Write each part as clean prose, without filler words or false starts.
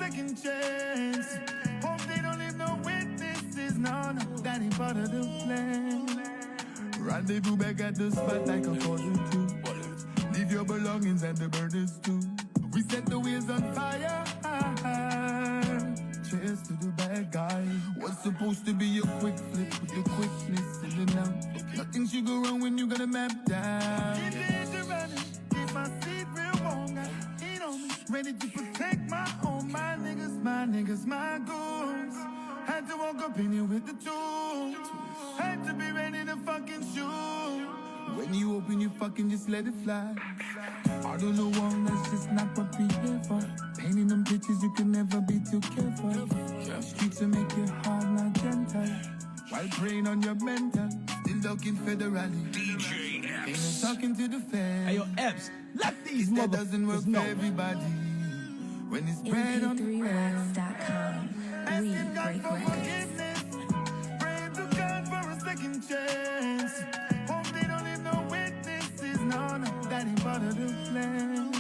second chance. Hope they don't leave no witnesses. No, that ain't part of the plan. Rendezvous back at the spot like a 42. Leave your belongings and the burners too. We set the wheels on fire. Cheers to the bad guy. What's supposed to be a quick flip with the quickness in and out. Nothing should go wrong when you got a map down. Keep the engine running, keep my seat real warm. Got heat on me, ready to protect my home. My niggas, my goons. Had to walk up in here with the tools. Had to be ready to fucking shoot. When you open, you fucking just let it fly. I don't know why, that's just not what we here for. Painting them pictures, you can never be too careful. Streets will make your heart not gentle. While praying on your mental, still looking federally. DJ Epps. Ain't no talking to the fans. Hey, yo, Epps, let these that doesn't work for everybody. When it's spread on the ground. Asking God for forgiveness. Praying to God for a second chance. Hope they don't leave no witnesses. No, that ain't part of the plan.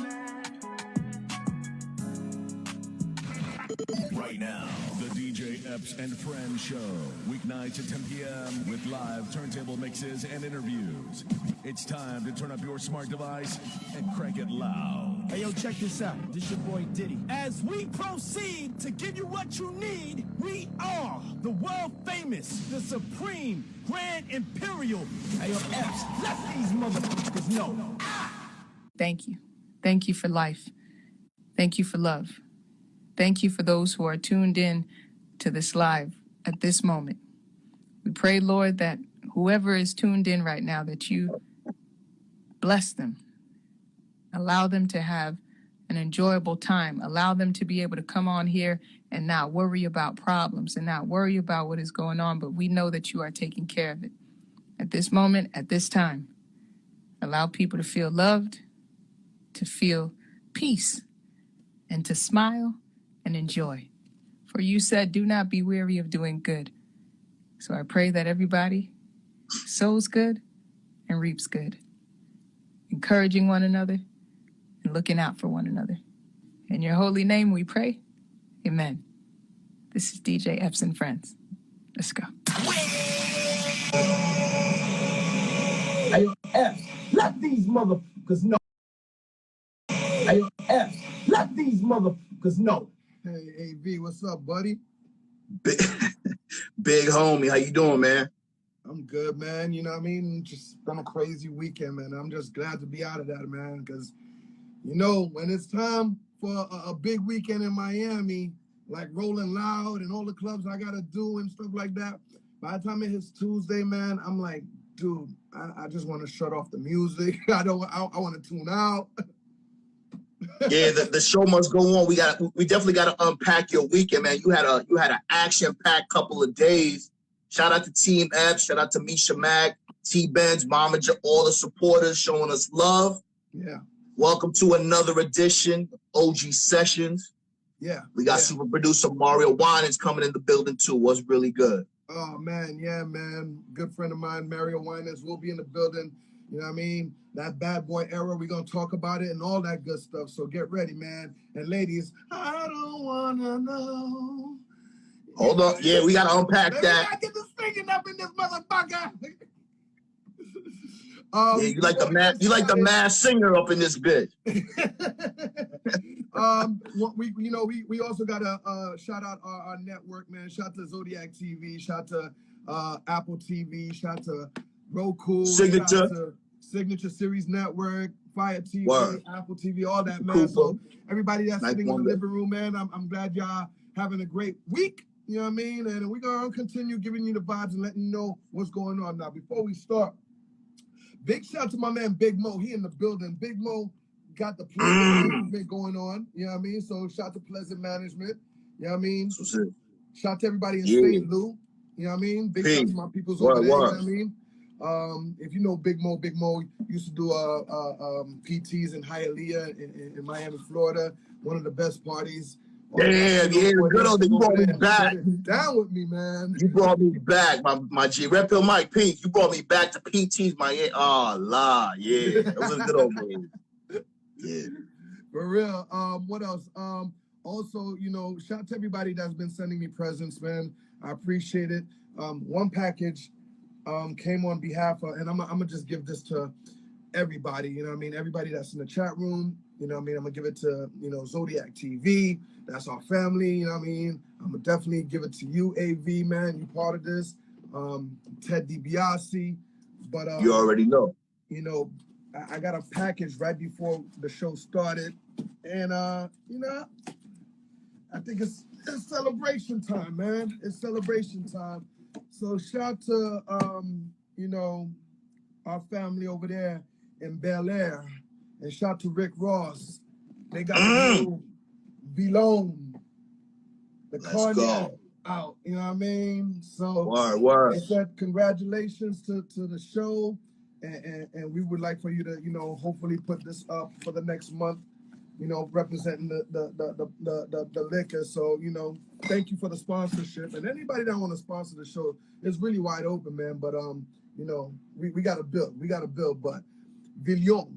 Right now, the DJ Epps and Friends Show. Weeknights at 10 p.m. with live turntable mixes and interviews. It's time to turn up your smart device and crank it loud. Hey, yo, check this out. This your boy Diddy. As we proceed to give you what you need, we are the world famous, the supreme, grand imperial. Hey, yo, Epps, let these motherfuckers know. Thank you. Thank you for life. Thank you for love. Thank you for those who are tuned in to this live at this moment. We pray, Lord, that whoever is tuned in right now, that you bless them. Allow them to have an enjoyable time. Allow them to be able to come on here and not worry about problems and not worry about what is going on, but we know that you are taking care of it. At this moment, at this time, allow people to feel loved, to feel peace, and to smile and enjoy. For you said, do not be weary of doing good. So I pray that everybody sows good and reaps good, encouraging one another and looking out for one another. In your holy name we pray. Amen. This is DJ Epps and Friends. Let's go. Hey, Epps, let these motherfuckers know. Hey, Epps, let these motherfuckers know. Hey, AV, what's up, buddy? Big homie, how you doing, man? I'm good, man. You know what I mean? Just been a crazy weekend, man. I'm just glad to be out of that, man, because, you know, when it's time for a big weekend in Miami, like Rolling Loud and all the clubs I got to do and stuff like that, by the time it hits Tuesday, man, I'm like, dude, I just want to shut off the music. I want to tune out. Yeah, the show must go on. We definitely got to unpack your weekend, man. You had an action-packed couple of days. Shout out to Team Epps, shout out to Misha Mack, T-Benz, Mama, all the supporters showing us love. Yeah. Welcome to another edition of OG Sessions. Yeah. We got super producer Mario Winans coming in the building too. Was really good. Oh, man. Yeah, man. Good friend of mine, Mario Winans, will be in the building. You know what I mean? That bad boy era, we're going to talk about it and all that good stuff. So get ready, man. And ladies, I don't want to know. Hold on. Yeah, we got to unpack that. I get the singing up in this motherfucker. Yeah, you like the mass singer up in this bitch. We also got to shout out our network, man. Shout to Zodiac TV, shout to Apple TV, shout to Roku, Signature Series Network, Fire TV, Word. Apple TV, all that, man. Cool, so everybody that's sitting in the living room, man, I'm glad y'all having a great week. You know what I mean? And we're going to continue giving you the vibes and letting you know what's going on. Now, before we start, big shout out to my man Big Mo. He in the building. Big Mo got the Pleasant Management going on. You know what I mean? So shout out to Pleasant Management. You know what I mean? Shout out to everybody in St. Lou. You know what I mean? Big shout out to my peoples over there. You know what I mean? If you know Big Mo used to do PTs in Hialeah in Miami, Florida. One of the best parties. Damn, yeah, good old thing. You brought me back. Down with me, man. You brought me back, my G. Red Pill Mike Pete. You brought me back to PTs, my yeah. That was a good old days. Yeah. For real. What else? Also, you know, shout out to everybody that's been sending me presents, man. I appreciate it. One package came on behalf of, and I'm gonna just give this to everybody, you know what I mean? Everybody that's in the chat room, you know what I mean? I'm gonna give it to, you know, Zodiac TV. That's our family, you know what I mean? I'm gonna definitely give it to you, AV, man. You part of this. Ted DiBiase. But you already know. You know, I got a package right before the show started. And you know, I think it's celebration time, man. It's celebration time. So shout to you know, our family over there in Bel Air, and shout to Rick Ross. They got the new Vilone, the cognac out. You know what I mean? So they said congratulations to the show, and we would like for you to, you know, hopefully put this up for the next month. You know, representing the liquor. So, you know, thank you for the sponsorship. And anybody that want to sponsor the show, it's really wide open, man. But you know, we got to build. We got to build. But Villion.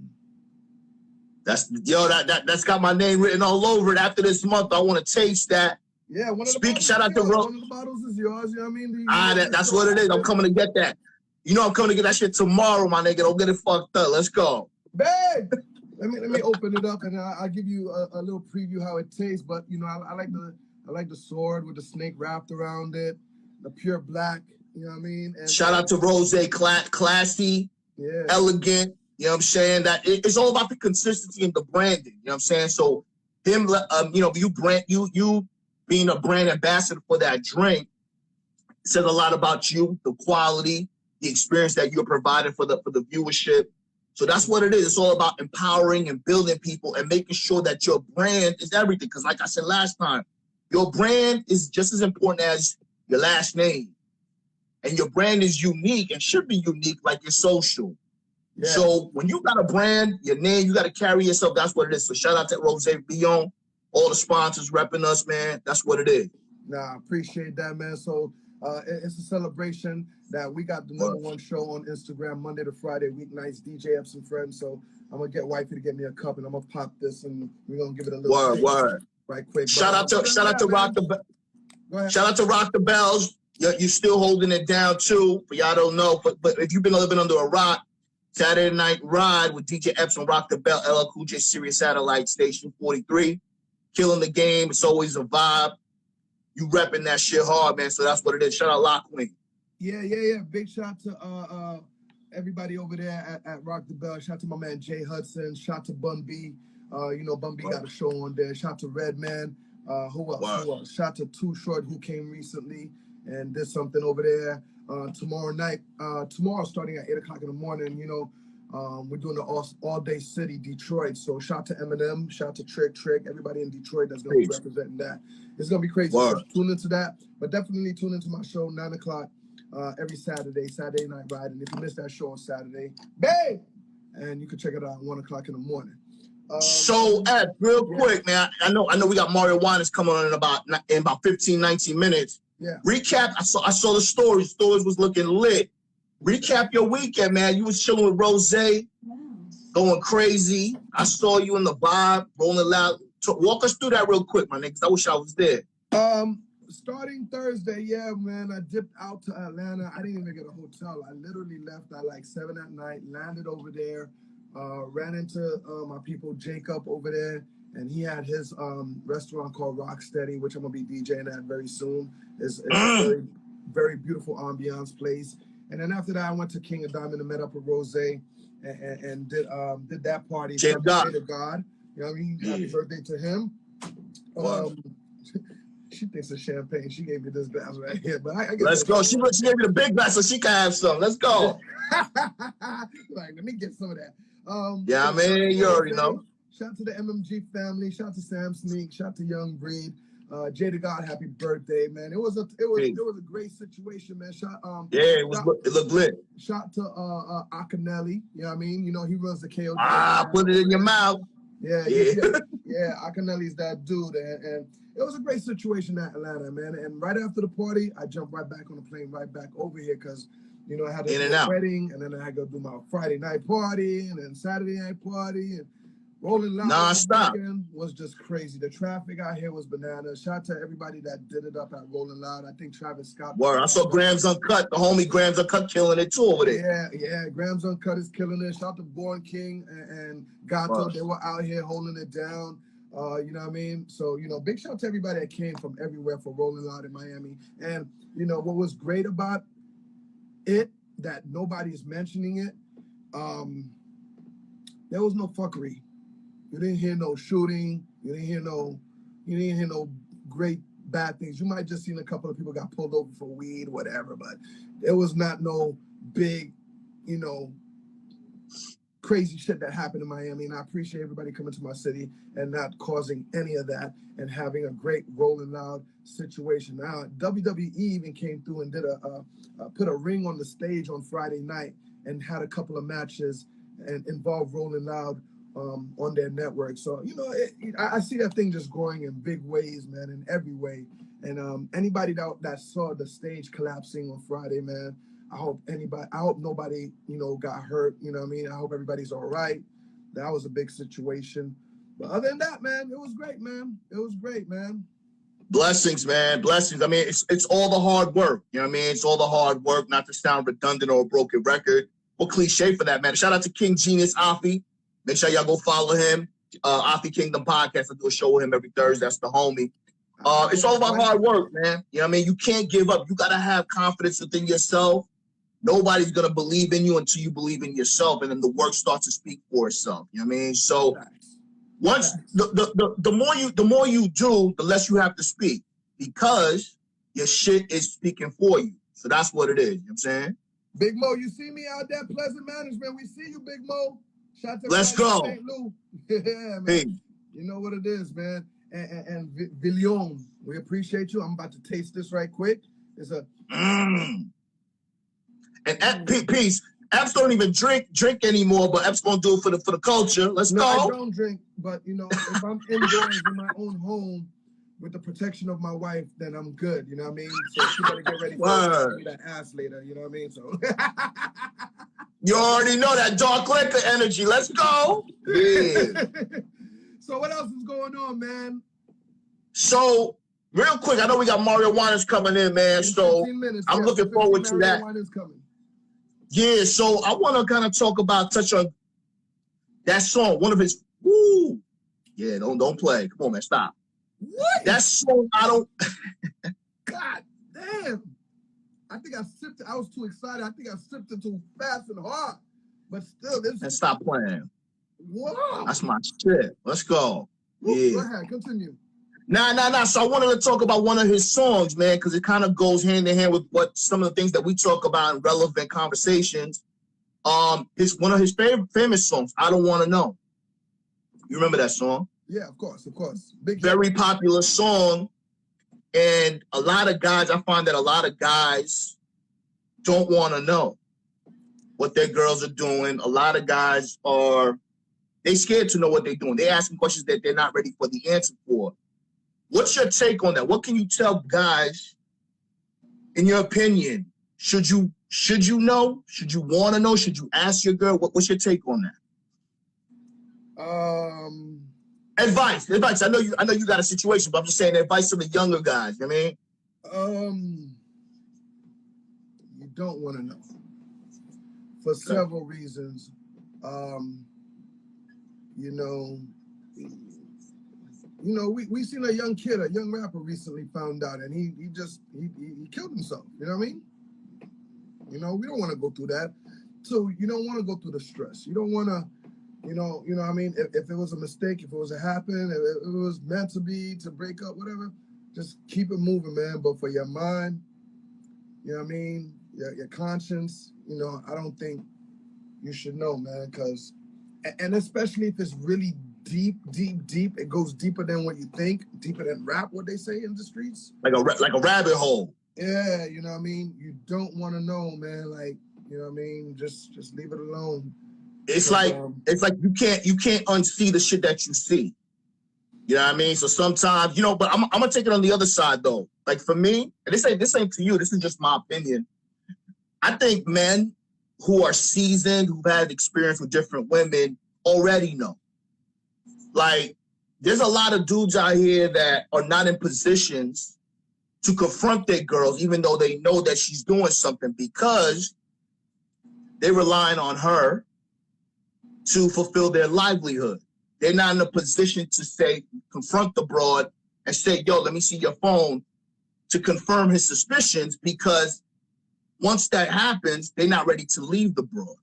That's got my name written all over it. After this month, I want to taste that. Yeah, one of the shout out to one of the bottles is yours. You know what I mean? That's what it is. I'm coming to get that. You know, I'm coming to get that shit tomorrow, my nigga. Don't get it fucked up. Let's go. Babe! Let me open it up, and I'll give you a little preview how it tastes. But you know, I like the sword with the snake wrapped around it, the pure black. You know what I mean? And shout out to Rose, classy, elegant. You know what I'm saying? That it's all about the consistency and the branding. You know what I'm saying? So him, you know, you being a brand ambassador for that drink says a lot about you, the quality, the experience that you're providing for the viewership. So that's what it is. It's all about empowering and building people and making sure that your brand is everything. Because like I said last time, your brand is just as important as your last name. And your brand is unique and should be unique like your social. Yeah. So when you got a brand, your name, you got to carry yourself. That's what it is. So shout out to Rose Bion, all the sponsors repping us, man. That's what it is. Nah, I appreciate that, man. So it's a celebration that we got the #1 show on Instagram, Monday to Friday, weeknights, DJ Epps and Friends. So I'm going to get wifey to get me a cup, and I'm going to pop this, and we're going to give it a little word. Right quick. Shout out to Rock the Shout out to Rock the Bells. You're still holding it down, too. For y'all don't know, but if you've been living under a rock, Saturday Night Ride with DJ Epps and Rock the Bell, LL Cool J, Sirius Satellite Station 43. Killing the game. It's always a vibe. You repping that shit hard, man. So that's what it is. Shout out Lock Queen. Yeah. Big shout to everybody over there at Rock the Bell. Shout to my man Jay Hudson. Shout to Bun B. You know, Bun B got a show on there. Shout to Redman. Who else? Shout to Too Short, who came recently and did something over there. Tomorrow starting at 8 o'clock in the morning, you know, we're doing the all day city, Detroit. So shout to Eminem, shout to Trick, everybody in Detroit that's going to be representing that. It's going to be crazy. So tune into that, but definitely tune into my show, 9 o'clock every Saturday Night Ride. And if you missed that show on Saturday, babe, and you can check it out at 1 o'clock in the morning. So, Ed, real quick, man, I know we got Mario Winans coming on in about 15, 19 minutes. Yeah. Recap, I saw the stories. Stories was looking lit. Recap your weekend, man. You was chilling with Rose, going crazy. I saw you in the vibe, rolling loud. Walk us through that real quick, my nigga, 'cause I wish I was there. Starting Thursday, yeah, man, I dipped out to Atlanta. I didn't even get a hotel. I literally left at like 7 at night, landed over there, ran into my people, Jacob, over there, and he had his restaurant called Rocksteady, which I'm going to be DJing at very soon. It's a very, very beautiful ambiance place. And then after that, I went to King of Diamond and met up with Rose and did that party. Happy birthday to God. You know what I mean? Happy birthday to him. She thinks it's champagne. She gave me this glass right here. But I Let's go. She gave me the big glass so she can have some. Let's go. Like, let me get some of that. Yeah, I mean, you already know. Shout out to the MMG family. Shout out to Sam Sneak. Shout out to Young Breed. Jay to God, happy birthday, man. It was a great situation, man. It looked lit. Shout to Akinelli. You know what I mean? You know, he runs the KO. Put it in your mouth. Yeah. Akinelli's that dude, and it was a great situation at Atlanta, man. And right after the party, I jumped right back on the plane, right back over here, because you know I had a wedding, and then I had to go do my Friday night party, and then Saturday night party, and Rolling Loud non-stop. weekend was just crazy. The traffic out here was bananas. Shout out to everybody that did it up at Rolling Loud. I think Travis Scott. Word, I saw Grams Uncut. The homie Grams Uncut killing it too over there. Yeah. Grams Uncut is killing it. Shout out to Born King and Gato. They were out here holding it down. You know what I mean? So, big shout out to everybody that came from everywhere for Rolling Loud in Miami. And, what was great about it, that nobody's mentioning it, there was no fuckery. You didn't hear no shooting. You didn't hear no great bad things. You might just seen a couple of people got pulled over for weed, whatever, but there was not no big, crazy shit that happened in Miami. And I appreciate everybody coming to my city and not causing any of that and having a great Rolling Loud situation. Now, WWE even came through and did put a ring on the stage on Friday night and had a couple of matches and involved Rolling Loud on their network. So, I see that thing just growing in big ways, man, in every way. And anybody that saw the stage collapsing on Friday, man, I hope nobody, got hurt. You know what I mean? I hope everybody's all right. That was a big situation. But other than that, man, it was great, man. It was great, man. Blessings, man. Blessings. I mean, it's all the hard work. You know what I mean? It's all the hard work, not to sound redundant or a broken record. Or cliche for that, man. Shout out to King Genius Afi. Make sure y'all go follow him. Afi Kingdom Podcast. I do a show with him every Thursday. That's the homie. It's all about hard work, man. You know what I mean? You can't give up. You got to have confidence within yourself. Nobody's going to believe in you until you believe in yourself. And then the work starts to speak for itself. You know what I mean? So once the more you do, the less you have to speak, because your shit is speaking for you. So that's what it is. You know what I'm saying? Big Mo, you see me out there, Pleasant Management. We see you, Big Mo. Shout to Let's go. St. Lou. Yeah, man. Hey. You know what it is, man. And Villion, we appreciate you. I'm about to taste this right quick. It's a And peace. Epps don't even drink anymore, but Epps gonna do it for the culture. Let's go. I don't drink, but if I'm indoors in my own home with the protection of my wife, then I'm good. You know what I mean? So she better get ready for that ass later. You know what I mean? So you already know that dark liquor energy. Let's go. Yeah. So what else is going on, man? So real quick, I know we got Mario Winans coming in, man. So I'm looking forward to that. Yeah, so I want to kind of touch on that song. One of his, woo. Yeah, don't play. Come on, man, stop. What? That song, I don't. God damn. I think I sipped it. I was too excited. I think I sipped it too fast and hard. But still, this. And stop playing. Wow. That's my shit. Let's go. Woo, yeah. Go ahead, continue. Nah. So I wanted to talk about one of his songs, man, because it kind of goes hand in hand with what some of the things that we talk about in relevant conversations. It's one of his famous songs, I Don't Want to Know. You remember that song? Yeah, of course. Very popular song. And a lot of guys, I find that a lot of guys don't want to know what their girls are doing. A lot of guys they scared to know what they're doing. They're asking questions that they're not ready for the answer for. What's your take on that? What can you tell guys, in your opinion? Should you know? Should you want to know? Should you ask your girl? What's your take on that? Advice. I know you got a situation, but I'm just saying advice to the younger guys. You know what I mean? You don't want to know for several reasons. We seen a young rapper recently found out, and he killed himself. You know what I mean? We don't want to go through that. So you don't want to go through the stress. You don't want to, what I mean? If it was a mistake, if it was to happen, if it was meant to be, to break up, whatever, just keep it moving, man. But for your mind, you know what I mean? Your conscience, I don't think you should know, man, and especially if it's really deep, it goes deeper than what you think, deeper than rap, what they say in the streets. Like a rabbit hole. Yeah, you know what I mean? You don't want to know, man. Like, you know what I mean? Just leave it alone. It's like you can't unsee the shit that you see. You know what I mean? So sometimes, but I'm gonna take it on the other side though. Like for me, and this ain't to you, this is just my opinion. I think men who are seasoned, who've had experience with different women, already know. Like, there's a lot of dudes out here that are not in positions to confront their girls, even though they know that she's doing something, because they're relying on her to fulfill their livelihood. They're not in a position to say, confront the broad and say, yo, let me see your phone, to confirm his suspicions, because once that happens, they're not ready to leave the broad.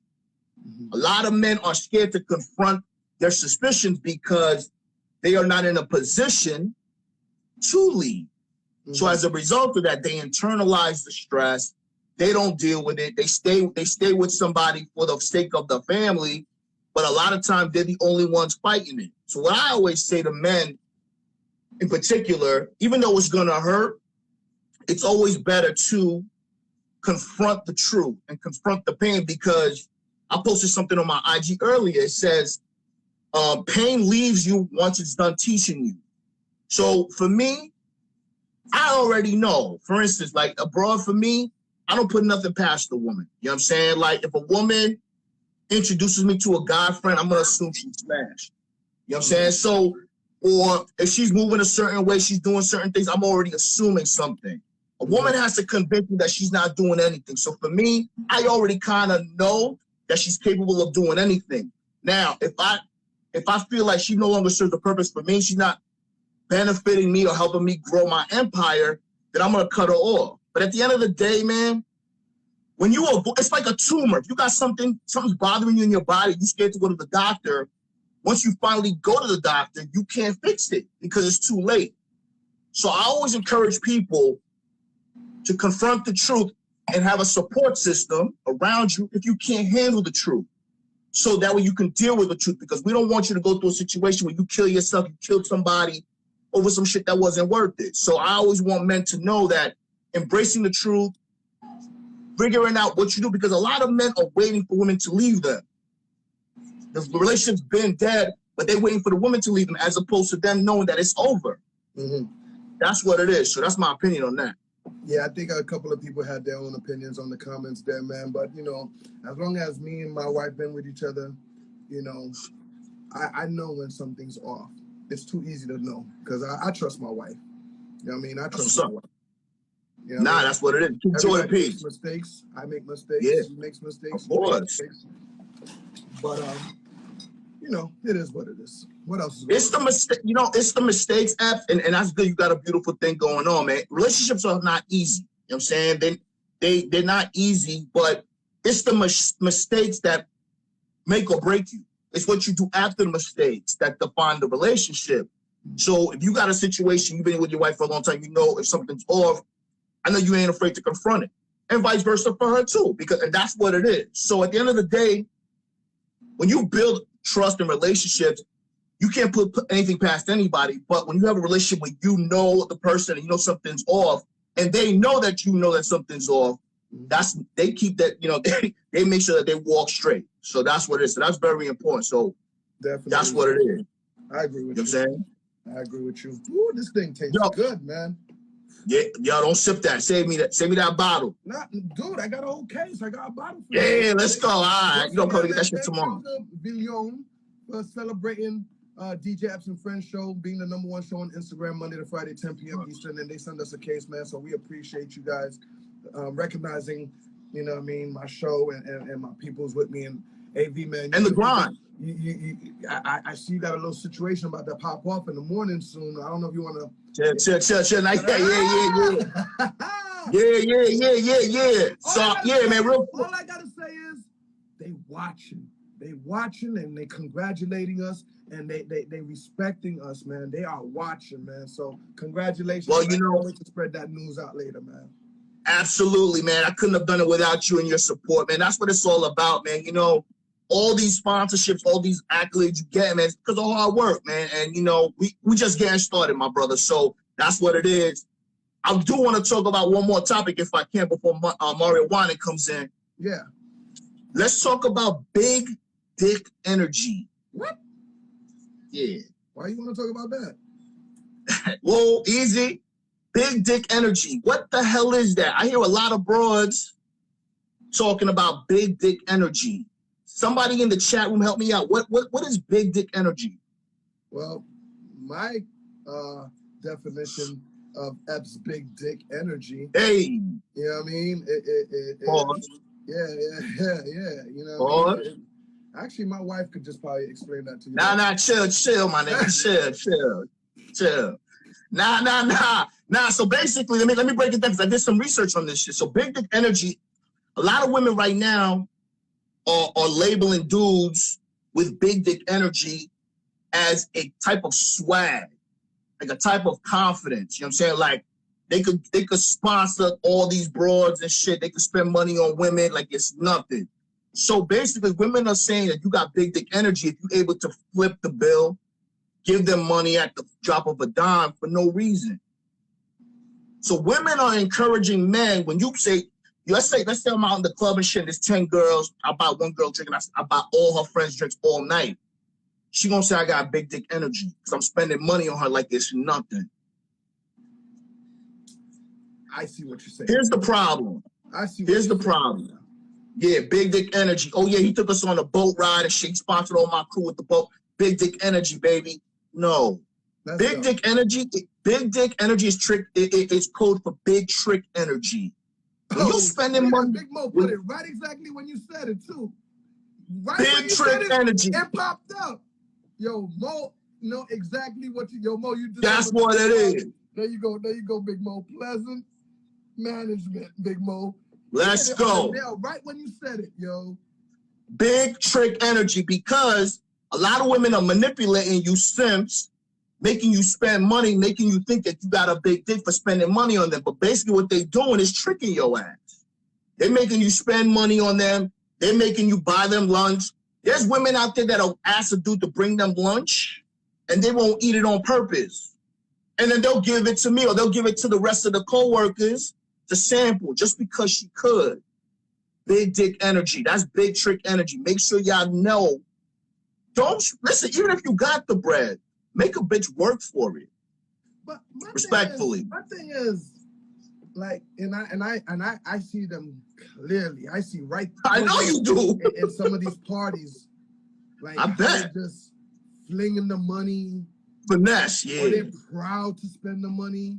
A lot of men are scared to confront their suspicions because they are not in a position to leave. So as a result of that, they internalize the stress. They don't deal with it. They stay with somebody for the sake of the family, but a lot of times they're the only ones fighting it. So what I always say to men in particular, even though it's gonna hurt, it's always better to confront the truth and confront the pain, because I posted something on my IG earlier. It says, pain leaves you once it's done teaching you. So for me, I already know. For instance, like abroad for me, I don't put nothing past the woman. You know what I'm saying? Like if a woman introduces me to a guy friend, I'm going to assume she's smashed. You know what I'm saying? So, or if she's moving a certain way, she's doing certain things, I'm already assuming something. A woman has to convince me that she's not doing anything. So for me, I already kind of know that she's capable of doing anything. Now, if I feel like she no longer serves the purpose for me, she's not benefiting me or helping me grow my empire, then I'm gonna cut her off. But at the end of the day, man, when you it's like a tumor. If you got something's bothering you in your body, you're scared to go to the doctor. Once you finally go to the doctor, you can't fix it because it's too late. So I always encourage people to confront the truth and have a support system around you if you can't handle the truth. So that way you can deal with the truth, because we don't want you to go through a situation where you kill yourself, you killed somebody over some shit that wasn't worth it. So I always want men to know that embracing the truth, figuring out what you do, because a lot of men are waiting for women to leave them. The relationship's been dead, but they're waiting for the woman to leave them as opposed to them knowing that it's over. That's what it is. So that's my opinion on that. Yeah, I think a couple of people had their own opinions on the comments there, man. But, you know, as long as me and my wife been with each other, you know, I know when something's off. It's too easy to know because I trust my wife. You know what I mean? I trust my wife. You know that's what it is. Keep joy and peace. Mistakes. I make mistakes. Yeah. She makes mistakes. Of course. But, you know, it is what it is. What else is it's the mistake, you know, it's the mistakes, Epps, and that's good. You got a beautiful thing going on, man. Relationships are not easy. You know what I'm saying? They're not easy, but it's the mistakes that make or break you. It's what you do after the mistakes that define the relationship. So if you got a situation, you've been with your wife for a long time, you know if something's off, I know you ain't afraid to confront it. And vice versa for her too, and that's what it is. So at the end of the day, when you build trust in relationships, you can't put anything past anybody. But when you have a relationship where you know the person and you know something's off, and they know that you know that something's off, they keep that, you know, they make sure that they walk straight. So that's what it is. So that's very important. So definitely, that's what it is. I agree with you. You know what I'm saying? I agree with you. Ooh, this thing tastes good, man. Yeah, y'all don't sip that. Save me that bottle. Nah, dude, I got a whole case. I got a bottle for you. Let's go. All right. You don't probably get that shit tomorrow. Villion for celebrating DJ Epps and Friends show, being the #1 show on Instagram, Monday to Friday, 10 p.m. Eastern, and they send us a case, man. So we appreciate you guys recognizing, you know what I mean, my show and my people's with me, and AV, man. And the grind. I see you got a little situation about to pop off in the morning soon. I don't know if you want to. Chill. Like that. Yeah. So, yeah, man. All I got to say is they watching. They watching and they congratulating us, and they respecting us, man. They are watching, man. So congratulations. Well, you know, we can spread that news out later, man. Absolutely, man. I couldn't have done it without you and your support, man. That's what it's all about, man. You know, all these sponsorships, all these accolades you get, man, it's because of hard work, man. And, you know, we just getting started, my brother. So that's what it is. I do want to talk about one more topic, if I can, before Mario Winans comes in. Yeah. Let's talk about big dick energy. What? Yeah. Why you want to talk about that? Well, easy. Big dick energy. What the hell is that? I hear a lot of broads talking about big dick energy. Somebody in the chat room help me out. What is big dick energy? Well, my definition of Epps' big dick energy. Hey. You know what I mean? Yeah. You know what I mean? Actually, my wife could just probably explain that to you. Nah, chill, my nigga. chill. Nah. So basically, let me break it down because I did some research on this shit. So big dick energy, a lot of women right now are labeling dudes with big dick energy as a type of swag, like a type of confidence. You know what I'm saying? Like they could sponsor all these broads and shit. They could spend money on women like it's nothing. So basically, women are saying that you got big dick energy if you're able to flip the bill, give them money at the drop of a dime for no reason. So women are encouraging men when you say, let's say I'm out in the club and shit, there's 10 girls, I buy one girl drink and I buy all her friends drinks all night. She gonna say I got big dick energy because I'm spending money on her like it's nothing. I see what you're saying. Here's the problem. Here's the problem. Yeah, big dick energy. Oh yeah, he took us on a boat ride and shit. He sponsored all my crew with the boat. Big dick energy, baby. No. Big dick energy is trick. It's code for big trick energy. When you spending money, Big Mo put it right exactly when you said it too. Right big trick energy. It popped up. Yo, Mo, know exactly what Mo. You just that's what it is. There you go, Big Mo. Pleasant management, Big Mo. Let's go. Right when you said it, yo. Big trick energy, because a lot of women are manipulating you simps, making you spend money, making you think that you got a big dick for spending money on them. But basically what they're doing is tricking your ass. They're making you spend money on them. They're making you buy them lunch. There's women out there that'll ask a dude to bring them lunch and they won't eat it on purpose. And then they'll give it to me or they'll give it to the rest of the coworkers to sample just because she could. Big dick energy. That's big trick energy. Make sure y'all know. Don't listen, even if you got the bread, make a bitch work for it. But respectfully. My thing is, like, and I see them clearly. I see right. I know you do. In some of these parties, like I bet just flinging the money. Finesse, yeah. Or they're proud to spend the money.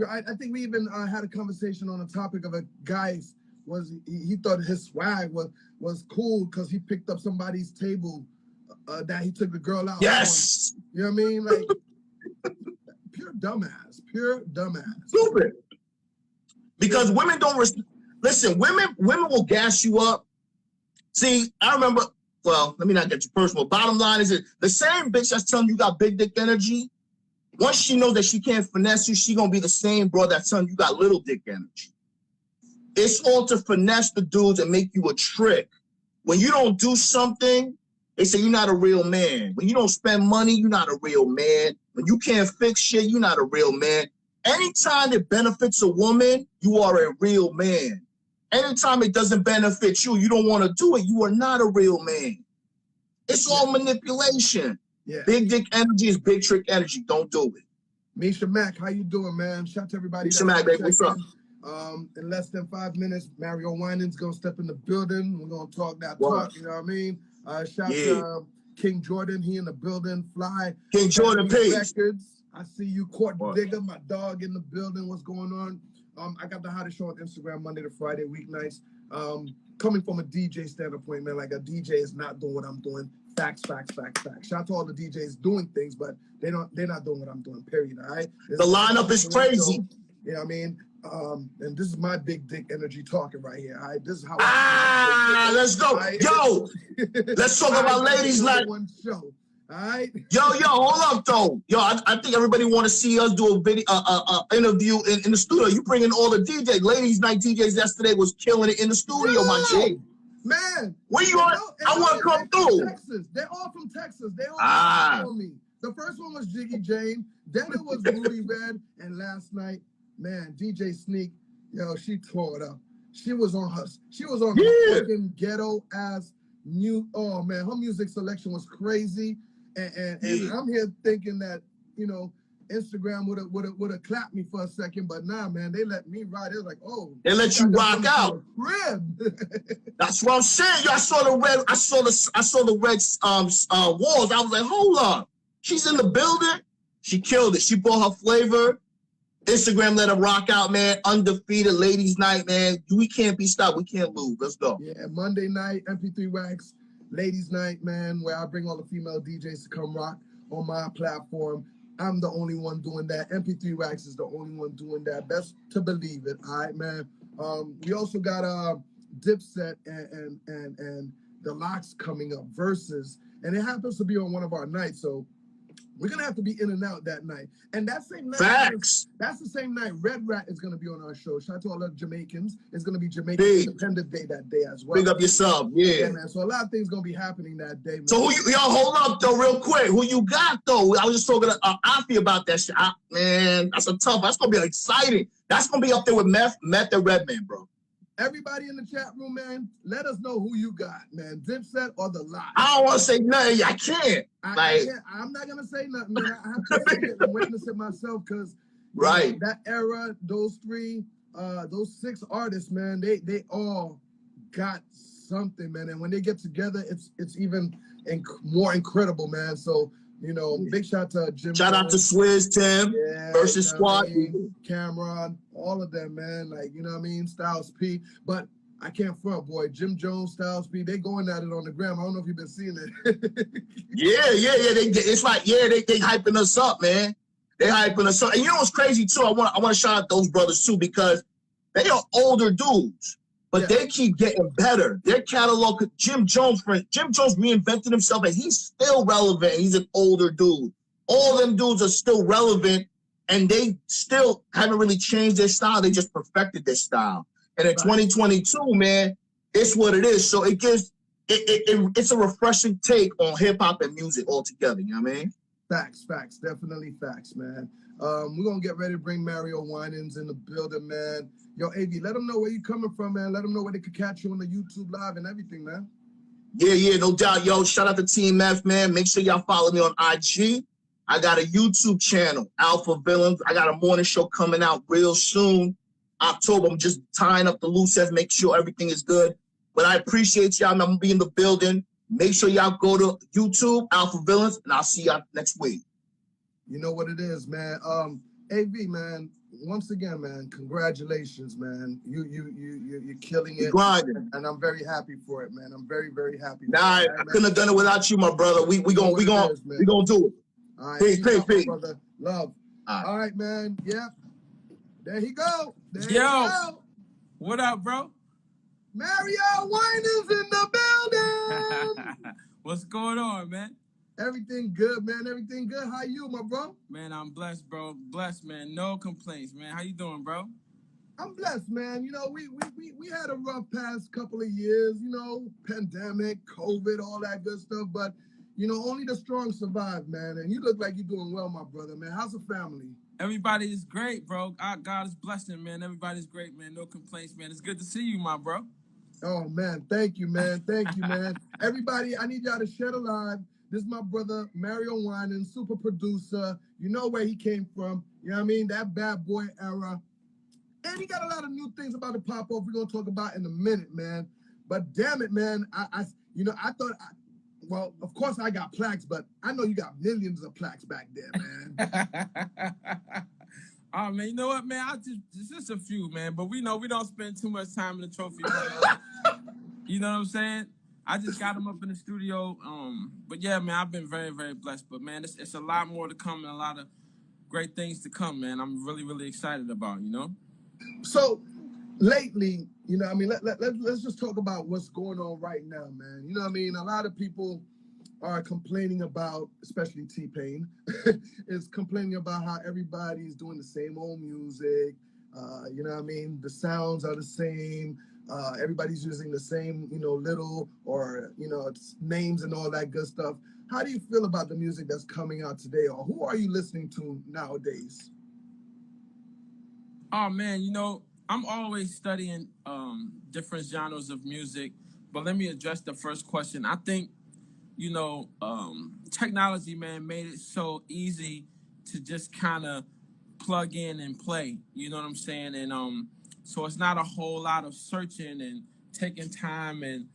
I think we even had a conversation on the topic of a guy he thought his swag was cool because he picked up somebody's table that he took the girl out. Yes. On. You know what I mean? Like pure dumbass. Stupid. Because women don't listen. Women will gas you up. See, I remember. Well, let me not get too personal. Bottom line is the same bitch that's telling you got big dick energy. Once she knows that she can't finesse you, she gonna be the same bro that's telling you got little dick energy. It's all to finesse the dudes and make you a trick. When you don't do something, they say you're not a real man. When you don't spend money, you're not a real man. When you can't fix shit, you're not a real man. Anytime it benefits a woman, you are a real man. Anytime it doesn't benefit you, you don't want to do it, you are not a real man. It's all manipulation. Yeah. Big dick energy is big trick energy. Don't do it. Misha Mack, how you doing, man? Shout out to everybody. Misha Mack, baby, what's up? In less than 5 minutes, Mario Winans gonna step in the building. We're gonna talk that what? Talk, you know what I mean? Shout out to King Jordan, he in the building. Fly. King Jordan, peace. Records. I see you, Court Digger, my dog in the building. What's going on? I got the hottest show on Instagram Monday to Friday, weeknights. Coming from a DJ standpoint, man, like a DJ is not doing what I'm doing. Facts. Shout out to all the DJs doing things, but they're not doing what I'm doing, period, all right? The lineup is crazy. You know what I mean? And this is my big dick energy talking right here, all right? This is how let's go. Right? Yo, let's talk about ladies like one show. All right. Yo, hold up though. Yo, I think everybody want to see us do a video, interview in the studio. You bring in all the DJs. Ladies night DJs yesterday was killing it in the studio, my G. Man, where you on? I want to come through. Texas. They're all from Texas. They all from me. The first one was Jiggy Jane. Then it was Ruby Red. And last night, man, DJ Sneak. Yo, she tore it up. She was on her fucking ghetto ass new. Oh man, her music selection was crazy. And I'm here thinking that, you know, Instagram would have clapped me for a second, but nah, man, they let me ride. They was like, oh, they let you rock out. That's what I'm saying. Yo, I saw the red walls. I was like, hold up. She's in the building. She killed it. She brought her flavor. Instagram let her rock out, man. Undefeated ladies night, man. We can't be stopped. We can't lose. Let's go. Yeah, Monday night, MP3 Wax, ladies night, man, where I bring all the female DJs to come rock on my platform. I'm the only one doing that. MP3 Wax is the only one doing that. Best to believe it. All right, man. We also got Dipset and the Locks coming up, Versus, and it happens to be on one of our nights, so we're gonna have to be in and out that night. And that same night, Facts. That's the same night Red Rat is gonna be on our show. Shout out to all the Jamaicans. It's gonna be Jamaican Independence Day that day as well. Big up yourself, yeah, man. So a lot of things gonna be happening that day, man. So hold up though, real quick. Who you got though? I was just talking to Afi about that shit. Man, that's gonna be exciting. That's gonna be up there with Meth and Redman, bro. Everybody in the chat room, man, let us know who you got, man. Dipset or the Lot. I don't want to say nothing. I can't. I'm not gonna say nothing, man. I have to say it and witness it myself, because that era, those three, those 6 artists, man, they all got something, man. And when they get together, it's even more incredible, man. So, big shout out to Jim. Shout out to Swizz, Tim, Versus Squad, Cameron, all of them, man. Like, you know what I mean? Styles P. But I can't front, boy. Jim Jones, Styles P, they going at it on the gram. I don't know if you've been seeing it. Yeah. It's like, they hyping us up, man. They hyping us up. And you know what's crazy, too? I want to shout out those brothers, too, because they are older dudes. But they keep getting better. Their catalog, Jim Jones reinvented himself, and he's still relevant. He's an older dude. All them dudes are still relevant, and they still haven't really changed their style. They just perfected their style. And in 2022, man, it's what it is. So it gives it's a refreshing take on hip hop and music altogether. You know what I mean? Facts, definitely facts, man. We're gonna get ready to bring Mario Winans in the building, man. Yo, AV, let them know where you coming from, man. Let them know where they could catch you on the YouTube Live and everything, man. Yeah, no doubt. Yo, shout out to Team F, man. Make sure y'all follow me on IG. I got a YouTube channel, Alpha Villains. I got a morning show coming out real soon. October, I'm just tying up the loose ends, make sure everything is good. But I appreciate y'all. I'm going to be in the building. Make sure y'all go to YouTube, Alpha Villains, and I'll see y'all next week. You know what it is, man. AV, man. Once again, man, congratulations, man. You're killing it. Grinding. And I'm very happy for it, man. I'm very, very happy. I couldn't have done it without you, my brother. We gonna do it. All right, peace. Brother. Love. All right, man. Yeah. There he go. Yo. What up, bro? Mario Winans in the building. What's going on, man? Everything good, man. Everything good. How you, my bro? Man, I'm blessed, bro. Blessed, man. No complaints, man. How you doing, bro? I'm blessed, man. You know, we had a rough past couple of years, pandemic, COVID, all that good stuff. But, only the strong survive, man. And you look like you're doing well, my brother, man. How's the family? Everybody is great, bro. God is blessing, man. Everybody's great, man. No complaints, man. It's good to see you, my bro. Oh, man. Thank you, man. Thank you, man. Everybody, I need y'all to share the live. This is my brother, Mario Winans, super producer. You know where he came from. You know what I mean? That bad boy era. And he got a lot of new things about to pop off we're going to talk about in a minute, man. But damn it, man. I thought, well, of course I got plaques, but I know you got millions of plaques back there, man. Oh, man, you know what, man? Just a few, man. But we know we don't spend too much time in the trophy. You know what I'm saying? I just got him up in the studio. But yeah, man, I've been very, very blessed. But man, it's a lot more to come and a lot of great things to come, man. I'm really, really excited about, So lately, let's just talk about what's going on right now, man. You know what I mean? A lot of people are complaining about, especially T-Pain, is complaining about how everybody's doing the same old music. You know what I mean? The sounds are the same. Everybody's using the same, little or, names and all that good stuff. How do you feel about the music that's coming out today, or who are you listening to nowadays? Oh, man, I'm always studying different genres of music, but let me address the first question. I think, technology, man, made it so easy to just kind of plug in and play, you know what I'm saying? And so it's not a whole lot of searching and taking time and,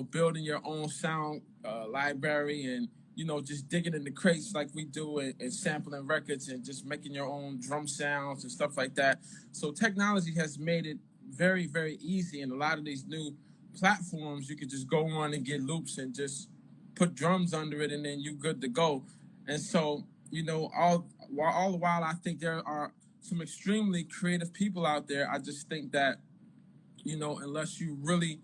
building your own sound library and you know, just digging in the crates like we do and sampling records and just making your own drum sounds and stuff like that. So technology has made it very, very easy. And a lot of these new platforms, you could just go on and get loops and just put drums under it, and then you good to go. And so, you know, all the while, I think there are some extremely creative people out there. I just think that, you know, unless you really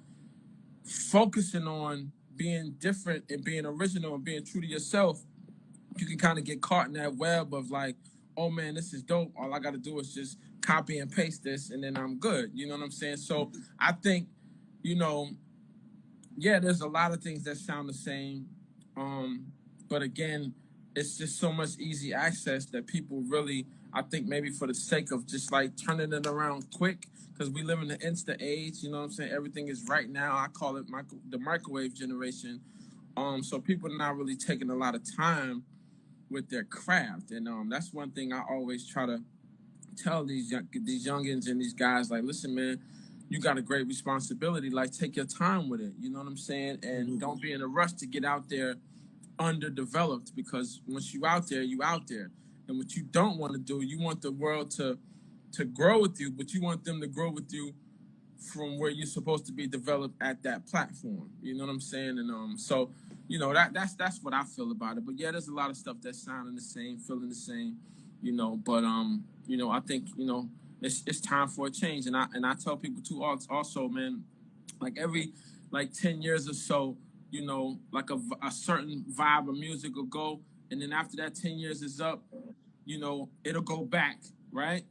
focusing on being different and being original and being true to yourself, you can kind of get caught in that web of like, oh man, this is dope. All I got to do is just copy and paste this, and then I'm good. You know what I'm saying? So I think, you know, yeah, there's a lot of things that sound the same, but again, it's just so much easy access that people really, I think maybe for the sake of just like turning it around quick, because we live in the instant age, you know what I'm saying? Everything is right now. I call it the microwave generation. So people are not really taking a lot of time with their craft, and that's one thing I always try to tell these youngins and these guys, like, listen, man, you got a great responsibility. Like, take your time with it. You know what I'm saying? And don't be in a rush to get out there underdeveloped, because once you out there, you out there. And what you don't want to do, you want the world to grow with you, but you want them to grow with you from where you're supposed to be developed at that platform. You know what I'm saying? And so, you know, that's what I feel about it. But yeah, there's a lot of stuff that's sounding the same, feeling the same, you know. But you know, I think, you know, it's time for a change. And I tell people too also, man, like every like 10 years or so, you know, like a certain vibe of music will go, and then after that 10 years is up, you know, it'll go back, right?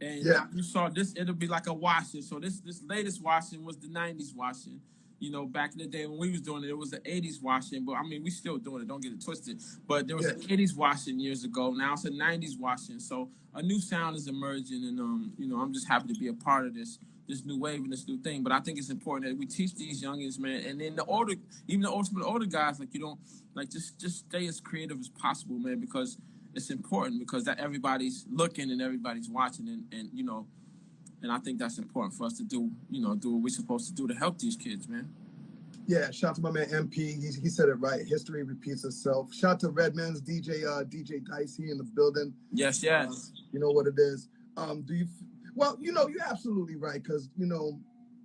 And you saw this, it'll be like a washing. So this latest washing was the 90s washing. You know, back in the day when we was doing it, it was the 80s washing. But I mean, we still doing it, don't get it twisted. But there was an 80s washing years ago. Now it's a 90s washing. So a new sound is emerging, and you know, I'm just happy to be a part of this new wave and this new thing. But I think it's important that we teach these youngins, man, and then even the ultimate older guys, like, you don't, like, just stay as creative as possible, man, because it's important, because that everybody's looking and everybody's watching, and you know, and I think that's important for us to do, you know, do what we're supposed to do to help these kids, man. Yeah, shout out to my man MP. He said it right. History repeats itself. Shout out to Redman's DJ Dicey in the building. Yes. You know what it is. Well, you know, you're absolutely right, because you know,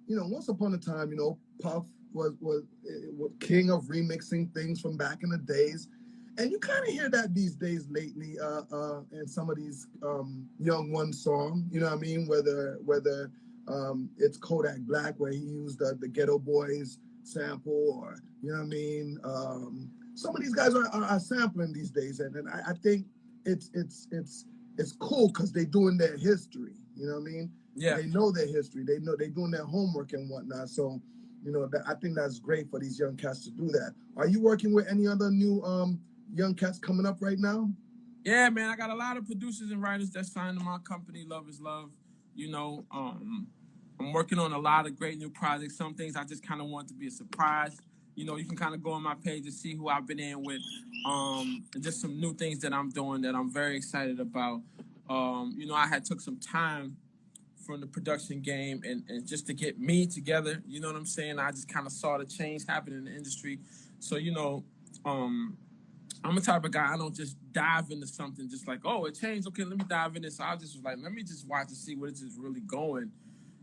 once upon a time, you know, Puff was king of remixing things from back in the days. And you kind of hear that these days lately in some of these Young One song, you know what I mean? Whether it's Kodak Black, where he used the Ghetto Boys sample, or, you know what I mean? Some of these guys are sampling these days, and I think it's cool, because they're doing their history, you know what I mean? Yeah. They know their history. They know they're doing their homework and whatnot. So, you know, I think that's great for these young cats to do that. Are you working with any other new young cats coming up right now? Yeah, man, I got a lot of producers and writers that signed to my company, Love is Love. You know, I'm working on a lot of great new projects. Some things I just kind of want to be a surprise. You know, you can kind of go on my page and see who I've been in with, and just some new things that I'm doing that I'm very excited about. You know, I had took some time from the production game and just to get me together, you know what I'm saying? I just kind of saw the change happen in the industry. So, you know, I'm a type of guy, I don't just dive into something just like, oh, it changed, okay, let me dive in this. So I just was like, let me just watch and see where this is really going.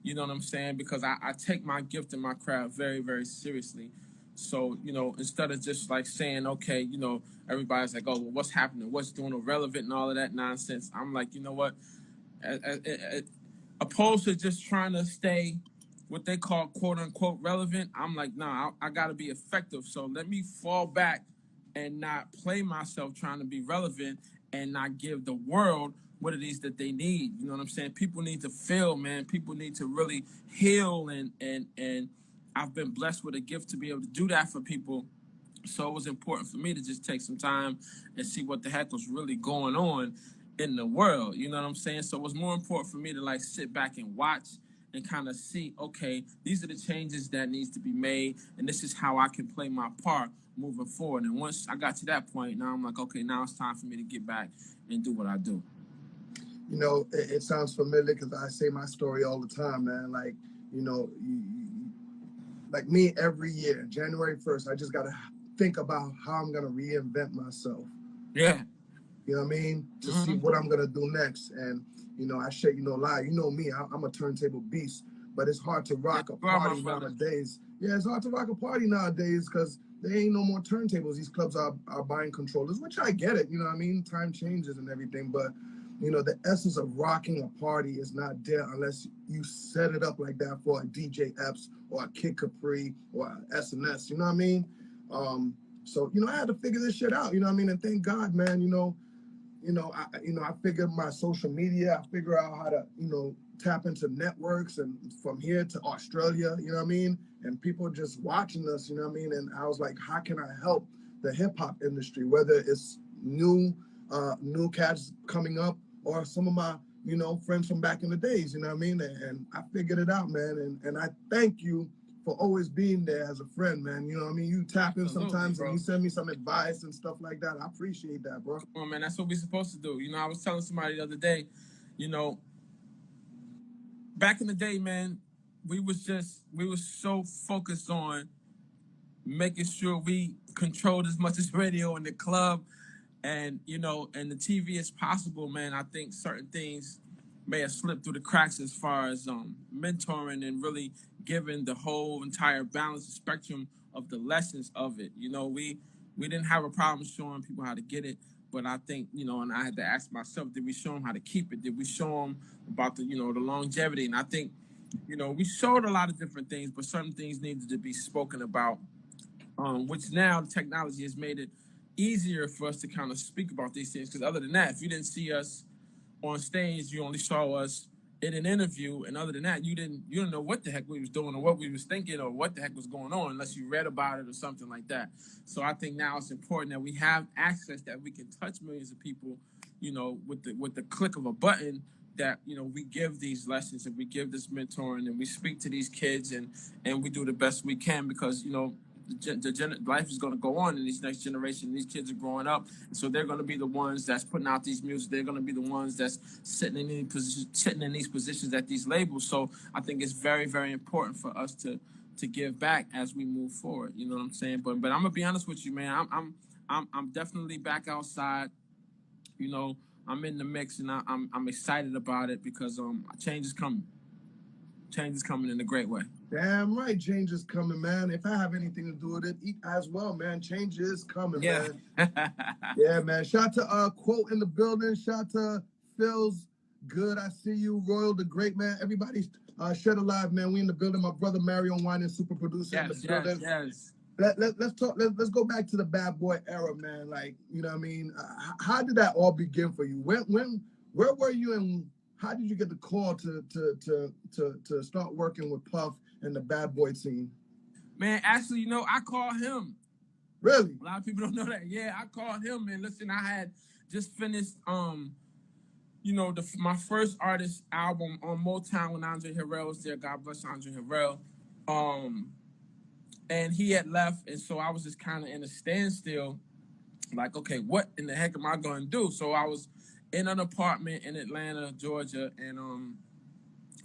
You know what I'm saying? Because I take my gift and my craft very, very seriously. So, you know, instead of just like saying, okay, you know, everybody's like, oh, well, what's happening? What's doing irrelevant and all of that nonsense? I'm like, you know what? Opposed to just trying to stay what they call quote unquote relevant, I'm like, nah, I got to be effective. So let me fall back and not play myself trying to be relevant and not give the world what it is that they need. You know what I'm saying? People need to feel, man. People need to really heal, and I've been blessed with a gift to be able to do that for people. So it was important for me to just take some time and see what the heck was really going on in the world. You know what I'm saying? So it was more important for me to like sit back and watch and kind of see, okay, these are the changes that needs to be made, and this is how I can play my part moving forward. And once I got to that point, now I'm like, okay, now it's time for me to get back and do what I do. You know, it sounds familiar, because I say my story all the time, man. Like, you know, like me, every year, January 1st, I just got to think about how I'm gonna reinvent myself. Yeah. You know what I mean? To see what I'm gonna do next. And I share, lie. You know me, I'm a turntable beast. But it's hard to rock a party nowadays. Yeah, it's hard to rock a party nowadays because there ain't no more turntables. These clubs are buying controllers, which I get it. You know what I mean? Time changes and everything, but the essence of rocking a party is not there unless you set it up like that for a DJ Epps or a Kid Capri or a SNS. You know what I mean? So I had to figure this shit out. You know what I mean? And thank God, man. I figured my social media. I figure out how to tap into networks and from here to Australia. You know what I mean? And people just watching us. You know what I mean? And I was like, how can I help the hip hop industry? Whether it's new cats coming up or some of my friends from back in the days. You know what I mean? And I figured it out, man. And I thank you for always being there as a friend, man. You know what I mean? You tap in sometimes, bro, and you send me some advice and stuff like that. I appreciate that, bro. Come on, man. That's what we're supposed to do. I was telling somebody the other day, back in the day, man, we was so focused on making sure we controlled as much as radio in the club and and the TV as possible, man. I think certain things may have slipped through the cracks as far as mentoring and really giving the whole entire balanced spectrum of the lessons of it. We didn't have a problem showing people how to get it, but I think and I had to ask myself, did we show them how to keep it? Did we show them about the the longevity? And I think we showed a lot of different things, but certain things needed to be spoken about, which now the technology has made it easier for us to kind of speak about these things. Because other than that, if you didn't see us on stage, you only saw us in an interview, and other than that, you didn't know what the heck we was doing or what we was thinking or what the heck was going on unless you read about it or something like that. So I think now it's important that we have access, that we can touch millions of people, with the click of a button, that we give these lessons and we give this mentoring and we speak to these kids and we do the best we can, because life is going to go on in these next generation. These kids are growing up, and so they're going to be the ones that's putting out these music. They're going to be the ones that's sitting in these positions at these labels. So I think it's very, very important for us to give back as we move forward. You know what I'm saying? But I'm gonna be honest with you, man. I'm definitely back outside. I'm in the mix, and I'm excited about it because change is coming. Change is coming in a great way. Damn right, change is coming, man. If I have anything to do with it, as well, man. Change is coming, man. Yeah, man. Shout to Quote in the building. Shout to Phil's Good. I see you, Royal the Great, man. Everybody's Shed Alive, man. We in the building. My brother Mario Winans, super producer in the building. Yes. Let's talk. Let's go back to the Bad Boy era, man. Like, you know what I mean? How did that all begin for you? Where were you, and how did you get the call to start working with Puff and the Bad Boy team? Man, actually, I called him. Really? A lot of people don't know that. Yeah, I called him, man. Listen, I had just finished my first artist album on Motown when Andre Harrell was there. God bless Andre Harrell. And he had left, and so I was just kind of in a standstill, like, okay, what in the heck am I going to do? So I was in an apartment in Atlanta, Georgia, and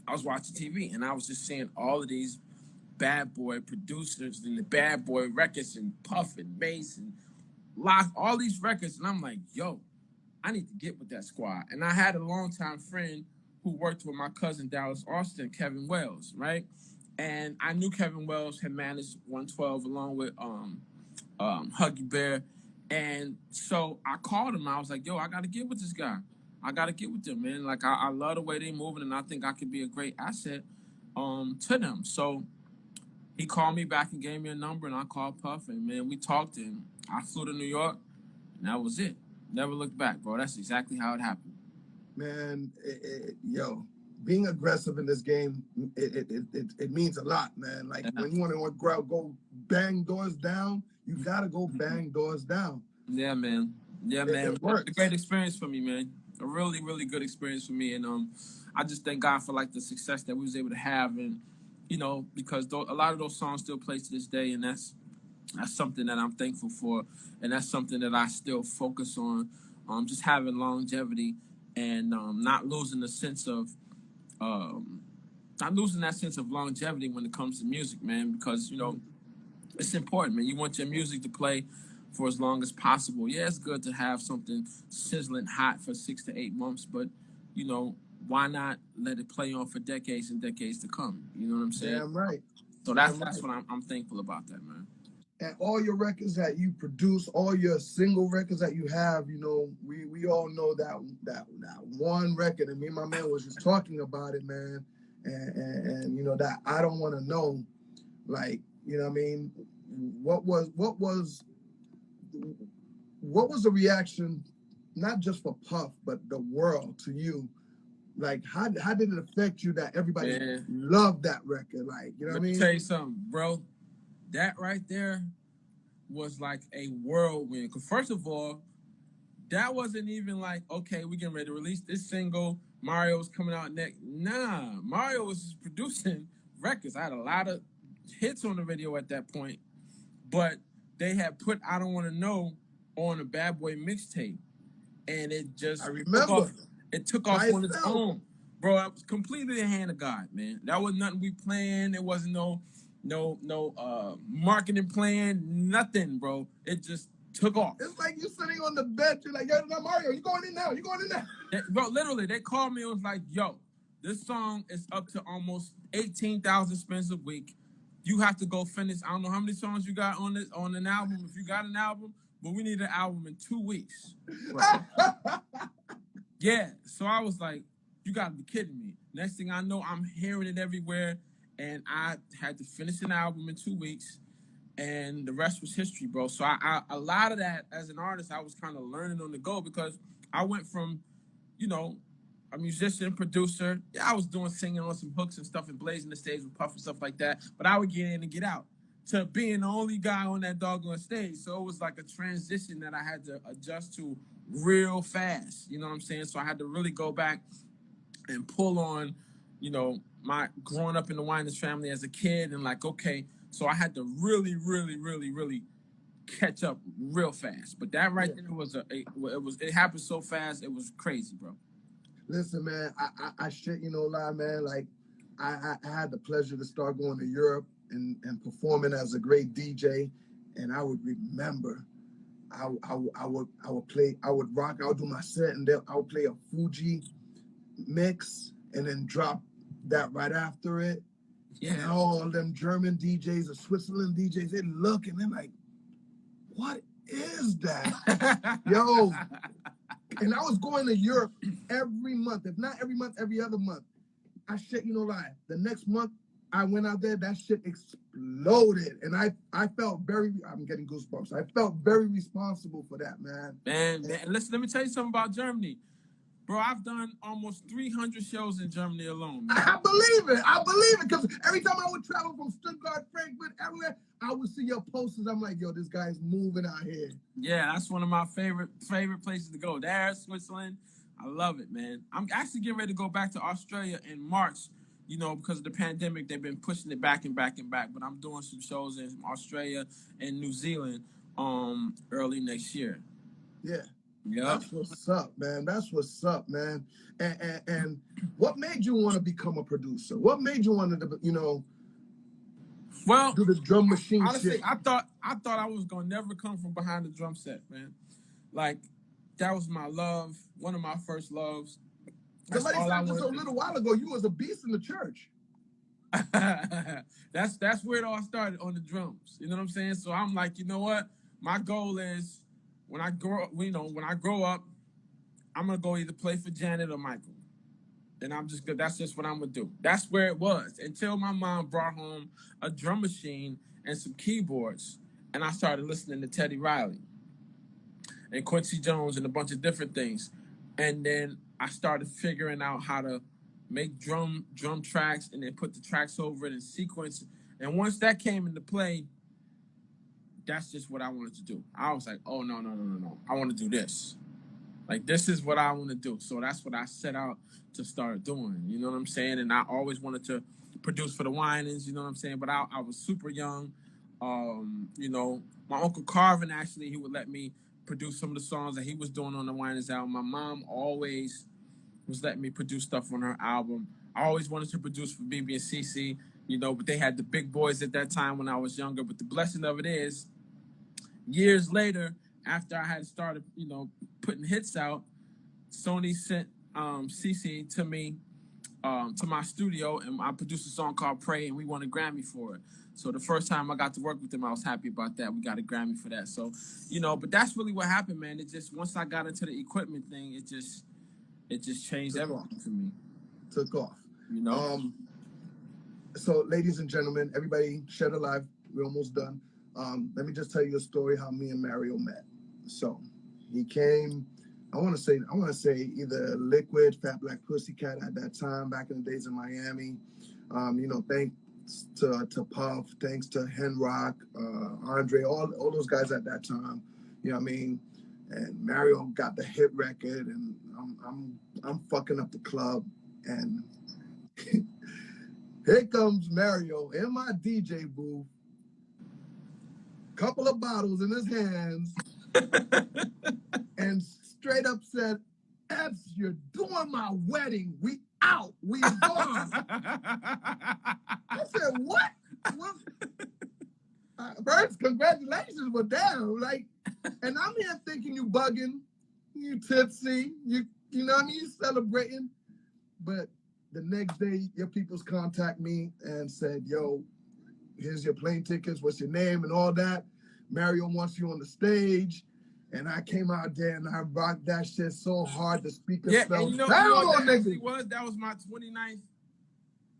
I was watching TV, and I was just seeing all of these Bad Boy producers and the Bad Boy records and Puff and Bass and Lock, all these records, and I'm like, yo, I need to get with that squad. And I had a longtime friend who worked with my cousin Dallas Austin, Kevin Wells, right? And I knew Kevin Wells had managed 112 along with Huggy Bear. And so I called him. I was like, yo, I got to get with this guy. I got to get with them, man. Like, I love the way they're moving, and I think I could be a great asset to them. So he called me back and gave me a number, and I called Puff, and, man, we talked, and I flew to New York, and that was it. Never looked back, bro. That's exactly how it happened. Man, being aggressive in this game, it means a lot, man. Like, when you want to go bang doors down, you got to go bang doors down. Yeah, man. Yeah, man. It was a great experience for me, man. A really, really good experience for me. And I just thank God for, like, the success that we was able to have. And, because a lot of those songs still play to this day, and that's something that I'm thankful for. And that's something that I still focus on, just having longevity and not losing the sense of not losing that sense of longevity when it comes to music, man, because, it's important, man. You want your music to play for as long as possible. Yeah, it's good to have something sizzling hot for 6 to 8 months, but you know, why not let it play on for decades and decades to come? You know what I'm saying? Damn right. So that's what I'm thankful about that, man. And all your records that you produce, all your single records that you have, you know, we all know that one record, and me and my man was just talking about it, man. And you know, that I Don't Want to Know, like, you know what I mean? What was the reaction, not just for Puff, but the world to you? Like, how did it affect you that everybody loved that record? Like, you know what I mean? Let me tell you something, bro. That right there was like a whirlwind. Because first of all, that wasn't even like, okay, we getting ready to release this single. Mario was coming out next. Nah, Mario was just producing records. I had a lot of hits on the radio at that point, but they had put I Don't Want to Know on a Bad Boy mixtape, and it just took off on its own. Bro, it was completely the hand of God, man. That was nothing we planned. There wasn't no marketing plan, nothing, bro. It just took off. It's like you sitting on the bed, you're like, yo, Mario, you going in now? You going in now? Bro, literally, they called me and was like, yo, this song is up to almost 18,000 spins a week. You have to go finish. I don't know how many songs you got on an album, if you got an album, but we need an album in 2 weeks. Yeah, so I was like, you got to be kidding me. Next thing I know, I'm hearing it everywhere, and I had to finish an album in 2 weeks, and the rest was history, bro. So I a lot of that, as an artist, I was kind of learning on the go, because I went from, you know, a musician, producer. Yeah, I was doing singing on some hooks and stuff and blazing the stage with Puff and stuff like that, but I would get in and get out, to being the only guy on that doggone stage. So it was like a transition that I had to adjust to real fast. You know what I'm saying? So I had to really go back and pull on, you know, my growing up in the Winans family as a kid, and like, okay, so I had to really, really, really, really catch up real fast. But that right there was it happened so fast, it was crazy, bro. Listen, man, I shit you no lie, man. Like, I had the pleasure to start going to Europe and performing as a great DJ, and I would remember, I would play, I would rock, I would do my set, and then I would play a Fuji mix, and then drop that right after it. Yeah. And all them German DJs or Switzerland DJs, they look and they're like, what is that? Yo. And I was going to Europe every month, if not every month, every other month. I shit you no lie. The next month I went out there, that shit exploded. And I felt I'm getting goosebumps. I felt very responsible for that, man. Man, listen, let me tell you something about Germany. Bro, I've done almost 300 shows in Germany alone, man. I believe it, because every time I would travel from Stuttgart, Frankfurt, everywhere, I would see your posters. I'm like, yo, this guy's moving out here. Yeah, that's one of my favorite places to go. There, Switzerland. I love it, man. I'm actually getting ready to go back to Australia in March, you know, because of the pandemic. They've been pushing it back and back and back. But I'm doing some shows in Australia and New Zealand early next year. Yeah. Yep. That's what's up, man. That's what's up, man. And what made you want to become a producer? What made you want to, you know, do the drum machine honestly, shit? I thought I was gonna never come from behind the drum set, man. Like, that was my love, one of my first loves. That's all I wanted. So a little while ago, you was a beast in the church. That's where it all started, on the drums. You know what I'm saying? So I'm like, you know what? My goal is, when I grow up, I'm gonna go either play for Janet or Michael. And that's just what I'm gonna do. That's where it was, until my mom brought home a drum machine and some keyboards, and I started listening to Teddy Riley and Quincy Jones and a bunch of different things. And then I started figuring out how to make drum tracks, and then put the tracks over it in sequence. And once that came into play, that's just what I wanted to do. I was like, oh, no. I want to do this. Like, this is what I want to do. So that's what I set out to start doing. You know what I'm saying? And I always wanted to produce for the Winans, you know what I'm saying? But I was super young. You know, my Uncle Carvin, actually, he would let me produce some of the songs that he was doing on the Winans album. My mom always was letting me produce stuff on her album. I always wanted to produce for BB and CC. you know, but they had the big boys at that time when I was younger. But the blessing of it is, years later, after I had started, you know, putting hits out, Sony sent CC to me, to my studio, and I produced a song called Pray, and we won a Grammy for it. So the first time I got to work with them, I was happy about that. We got a Grammy for that. So, you know, but that's really what happened, man. It just, once I got into the equipment thing, it just changed everything for me. Took off. You know? So, ladies and gentlemen, everybody, Shed Alive, we're almost done. Let me just tell you a story how me and Mario met. So, he came, I want to say either Liquid, Fat Black Pussycat at that time, back in the days in Miami. You know, thanks to Puff, thanks to Henrock, Andre, all those guys at that time. You know what I mean? And Mario got the hit record, and I'm fucking up the club, and here comes Mario in my DJ booth, couple of bottles in his hands, and straight up said, Epps, you're doing my wedding. We out. We gone. I said, what? First, congratulations, but damn, like, and I'm here thinking you bugging, you tipsy, you know what I mean, you celebrating. But the next day, your peoples contact me and said, yo, here's your plane tickets, what's your name and all that. Mario wants you on the stage. And I came out there and I rocked that shit so hard, the speaker fell and you know down what on that niggas. that was my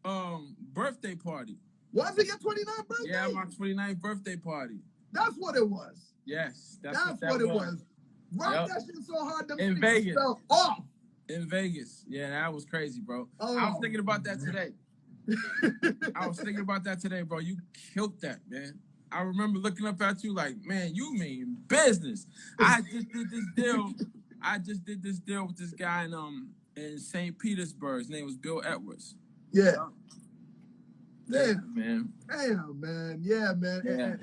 29th birthday party. Was it your 29th birthday? Yeah, my 29th birthday party. That's what it was. Yes, that's what it was. Rock that shit so hard, them in Vegas fell off. In Vegas. Yeah, that was crazy, bro. Oh. I was thinking about that today. Bro. You killed that, man. I remember looking up at you like, man, you mean business. I just did this deal with this guy in St. Petersburg. His name was Bill Edwards. Yeah. Damn, man. Damn, man. Yeah, man. Yeah.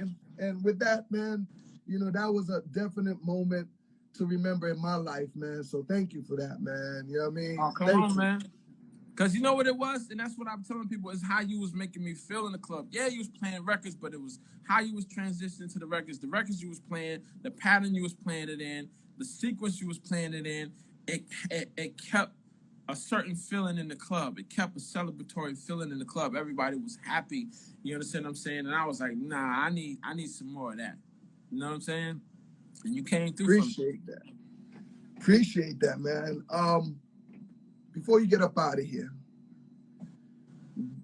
And with that, man, you know, that was a definite moment to remember in my life, man. So thank you for that, man. You know what I mean? Oh, come on, man. Because you know what it was? And that's what I'm telling people is how you was making me feel in the club. Yeah, you was playing records, but it was how you was transitioning to the records you was playing, the pattern you was playing it in, the sequence you was playing it in. It kept a certain feeling in the club. It kept a celebratory feeling in the club. Everybody was happy. You understand what I'm saying? And I was like, nah, I need some more of that. You know what I'm saying? And you came through. Appreciate that, man. Before you get up out of here,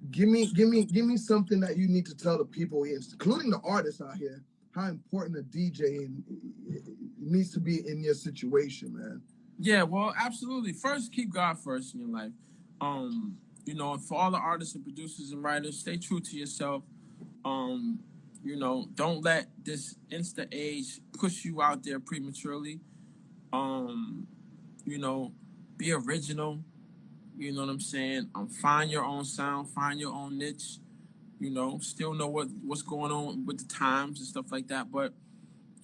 give me something that you need to tell the people, including the artists out here, how important a DJ needs to be in your situation, man. Yeah, well, absolutely. First, keep God first in your life. You know, and for all the artists and producers and writers, stay true to yourself. You know, don't let this Insta age push you out there prematurely. You know, be original. You know what I'm saying? Find your own sound, find your own niche. You know, still know what's going on with the times and stuff like that. But,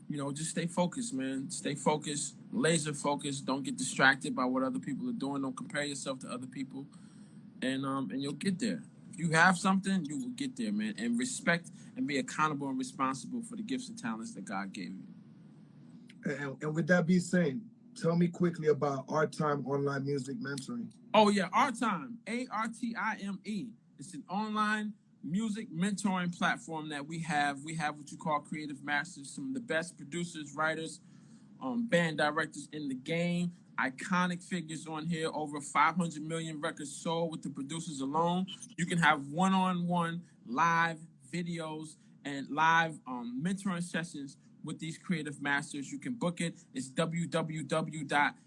you know, just stay focused, man. Stay focused, laser focused. Don't get distracted by what other people are doing. Don't compare yourself to other people. And you'll get there. If you have something, you will get there, man. And respect and be accountable and responsible for the gifts and talents that God gave you. And with that being said, tell me quickly about Our Time Online Music Mentoring. Oh, yeah, Our Time, ARTIME. It's an online music mentoring platform that we have. We have what you call creative masters, some of the best producers, writers, band directors in the game, iconic figures on here, over 500 million records sold with the producers alone. You can have one-on-one live videos and live mentoring sessions with these creative masters. You can book it. It's www.artime.io.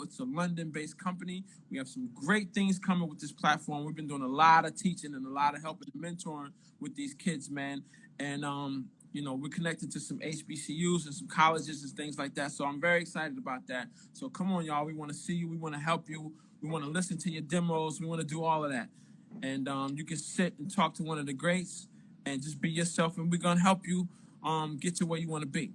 It's a London-based company. We have some great things coming with this platform. We've been doing a lot of teaching and a lot of helping and mentoring with these kids, man. And you know, we're connected to some HBCUs and some colleges and things like that. So I'm very excited about that. So come on, y'all. We want to see you. We want to help you. We want to listen to your demos. We want to do all of that. And you can sit and talk to one of the greats and just be yourself, and we're going to help you get to where you want to be.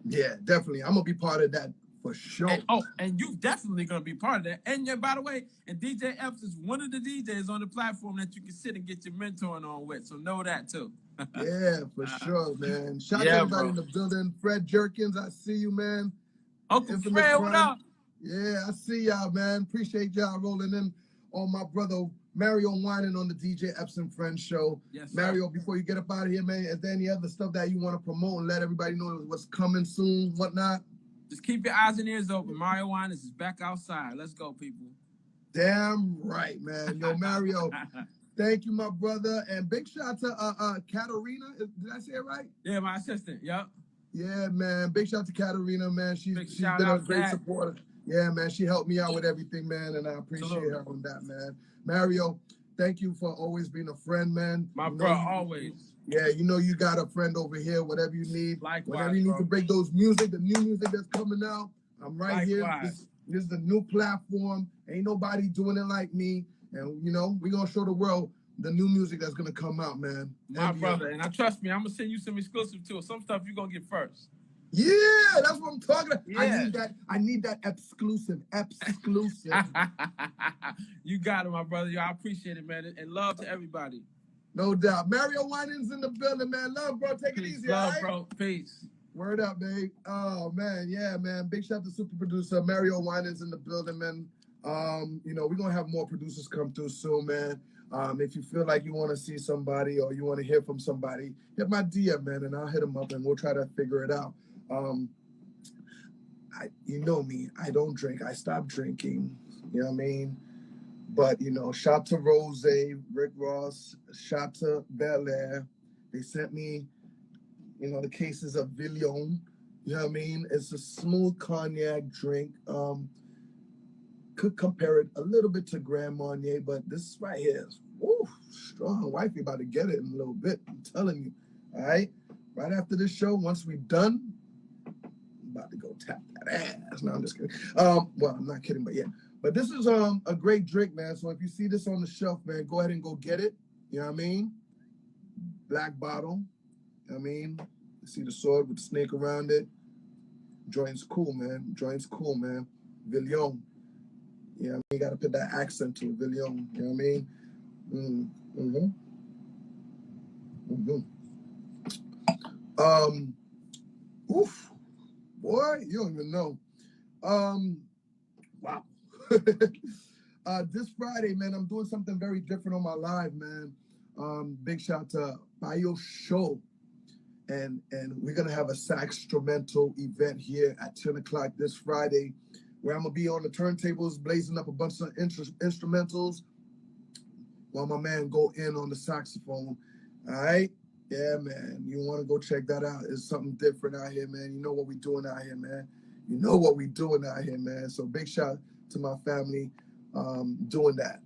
Yeah, definitely. I'm going to be part of that For sure. And you definitely gonna be part of that. And yeah, by the way, and DJ Epps is one of the DJs on the platform that you can sit and get your mentoring on with. So know that too. Yeah, for sure, man. Shout out to everybody in the building. Fred Jerkins, I see you, man. Uncle Fred, what up? Yeah, I see y'all, man. Appreciate y'all rolling in on my brother Mario Winans on the DJ Epps and Friends show. Yes, sir. Mario, before you get up out of here, man, is there any other stuff that you want to promote and let everybody know what's coming soon, whatnot? Just keep your eyes and ears open. Mario Winans is back outside. Let's go, people. Damn right, man. Yo, Mario, thank you, my brother. And big shout out to Katarina. Did I say it right? Yeah, my assistant. Yep. Yeah, man. Big shout out to Katarina, man. She's been a great supporter. Yeah, man. She helped me out with everything, man, and I appreciate her on that, man. Mario, thank you for always being a friend, man. My bro, always. Yeah, you know you got a friend over here, whatever you need. Likewise, whatever you need to break those music, the new music that's coming out, I'm right here. This is the new platform. Ain't nobody doing it like me. And, you know, we're going to show the world the new music that's going to come out, man. My brother, and trust me, I'm going to send you some exclusive too. Some stuff you're going to get first. Yeah, that's what I'm talking about. Yeah. I need that exclusive. You got it, my brother. Yo, I appreciate it, man. And love to everybody. No doubt. Mario Winans in the building, man. Love, bro. Take it easy, love, bro. Peace. Word up, babe. Oh, man. Yeah, man. Big shout out to super producer Mario Winans in the building, man. You know, we're going to have more producers come through soon, man. If you feel like you want to see somebody or you want to hear from somebody, hit my DM, man, and I'll hit them up and we'll try to figure it out. You know me, I don't drink. I stopped drinking. You know what I mean? But, you know, shout to Rose, Rick Ross, shout to Bel Air. They sent me, you know, the cases of Villion. You know what I mean? It's a smooth cognac drink. Could compare it a little bit to Grand Marnier, but this right here is strong. Wifey about to get it in a little bit. I'm telling you. All right? Right after this show, once we're done, I'm about to go tap that ass. No, I'm just kidding. Well, I'm not kidding, but yeah. But this is a great drink, man. So if you see this on the shelf, man, go ahead and go get it. You know what I mean? Black bottle. You know what I mean? You see the sword with the snake around it. Joint's cool, man. Joint's cool, man. Villion. You know what I mean? You got to put that accent to it, Villion. You know what I mean? Oof. Boy, you don't even know. Wow. This Friday, man, I'm doing something very different on my live, man. Big shout to Bio Show. And we're going to have a sax instrumental event here at 10 o'clock this Friday, where I'm going to be on the turntables, blazing up a bunch of instrumentals while my man go in on the saxophone. All right? Yeah, man. You want to go check that out. It's something different out here, man. You know what we doing out here, man. You know what we doing out here, man. So big shout to my family doing that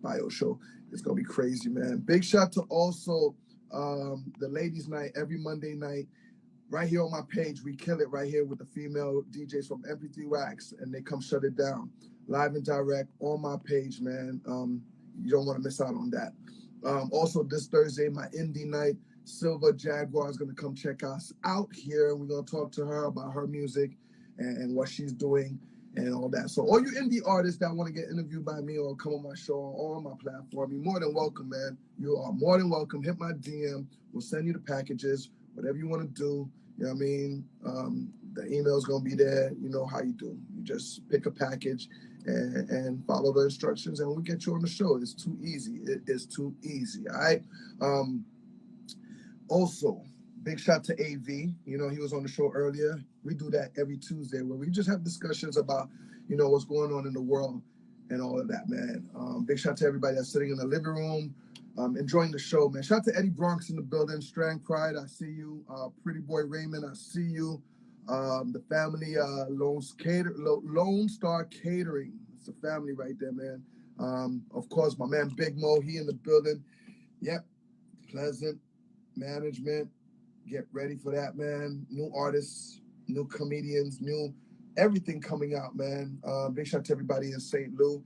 Bio Show. It's going to be crazy, man. Big shout to also the ladies' night every Monday night. Right here on my page, we kill it right here with the female DJs from MP3 Wax, and they come shut it down. Live and direct on my page, man. You don't want to miss out on that. Also, this Thursday, my indie night, Silver Jaguar is going to come check us out here, and we're going to talk to her about her music and what she's doing and all that. So all you indie artists that want to get interviewed by me or come on my show or on my platform, you're more than welcome, man. You are more than welcome. Hit my DM. We'll send you the packages, whatever you want to do. You know what I mean? The email's going to be there. You know how you do. You just pick a package and follow the instructions, and we'll get you on the show. It's too easy. It is too easy, all right? Also, big shout to AV. You know, he was on the show earlier. We do that every Tuesday where we just have discussions about, you know, what's going on in the world and all of that, man. Big shout to everybody that's sitting in the living room, enjoying the show, man. Shout out to Eddie Bronx in the building. Strang Pride, I see you. Pretty Boy Raymond, I see you. The family, Lone Star Catering. It's a family right there, man. Of course, my man Big Mo, he in the building. Yep, Pleasant Management. Get ready for that, man. New artists, new comedians, new everything coming out, man. Big shout out to everybody in St. Lou.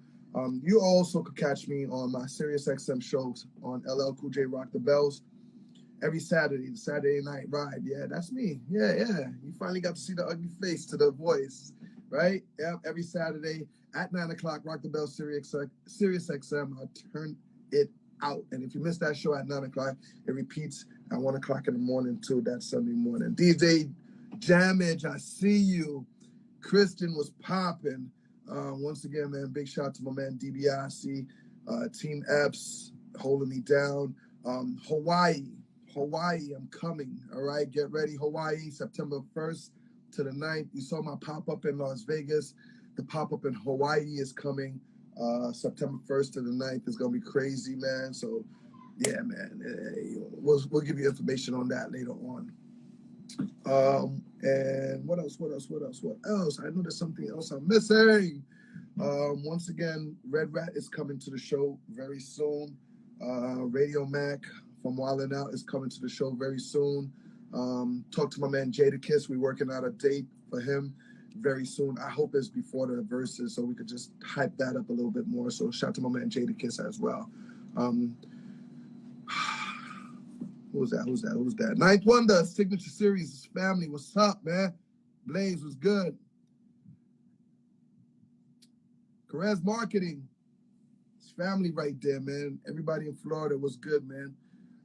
You also could catch me on my SiriusXM shows on LL Cool J Rock the Bells. every Saturday, the Saturday night ride. Yeah, that's me. Yeah. You finally got to see the ugly face to the voice, right? Yeah, every Saturday at 9 o'clock, Rock the Bell, Sirius XM. I'll turn it out. And if you missed that show at 9 o'clock, it repeats at 1 o'clock in the morning too, that Sunday morning. DJ Jamage, I see you. Kristen was popping. Once again, man, big shout out to my man DiBiase, Team Epps holding me down. Hawaii, I'm coming. All right, get ready. Hawaii, September 1st to the 9th. You saw my pop-up in Las Vegas. The pop-up in Hawaii is coming September 1st to the 9th. It's going to be crazy, man. So, yeah, man, we'll give you information on that later on. And what else? I know there's something else I'm missing. Once again, Red Rat is coming to the show very soon. Radio Mac from Wildin' Out is coming to the show very soon. Talk to my man Jadakiss. We're working out a date for him very soon. I hope it's before the verses so we could just hype that up a little bit more. So shout out to my man Jadakiss as well. Who's that? Ninth Wonder, Signature Series family. What's up, man? Blaze was good. Carez Marketing. It's family right there, man. Everybody in Florida was good, man.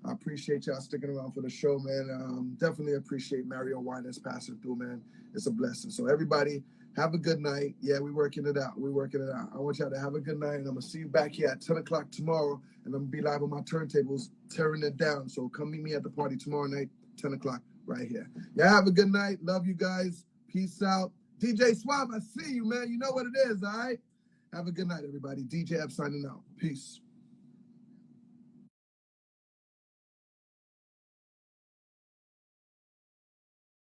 I appreciate y'all sticking around for the show, man. Definitely appreciate Mario Winans passing through, man. It's a blessing. So everybody, have a good night. Yeah, we're working it out. I want y'all to have a good night, and I'm going to see you back here at 10 o'clock tomorrow, and I'm going to be live on my turntables, tearing it down. So come meet me at the party tomorrow night, 10 o'clock, right here. Yeah, have a good night. Love you guys. Peace out. DJ Swab, I see you, man. You know what it is, all right? Have a good night, everybody. DJ Epps signing out. Peace.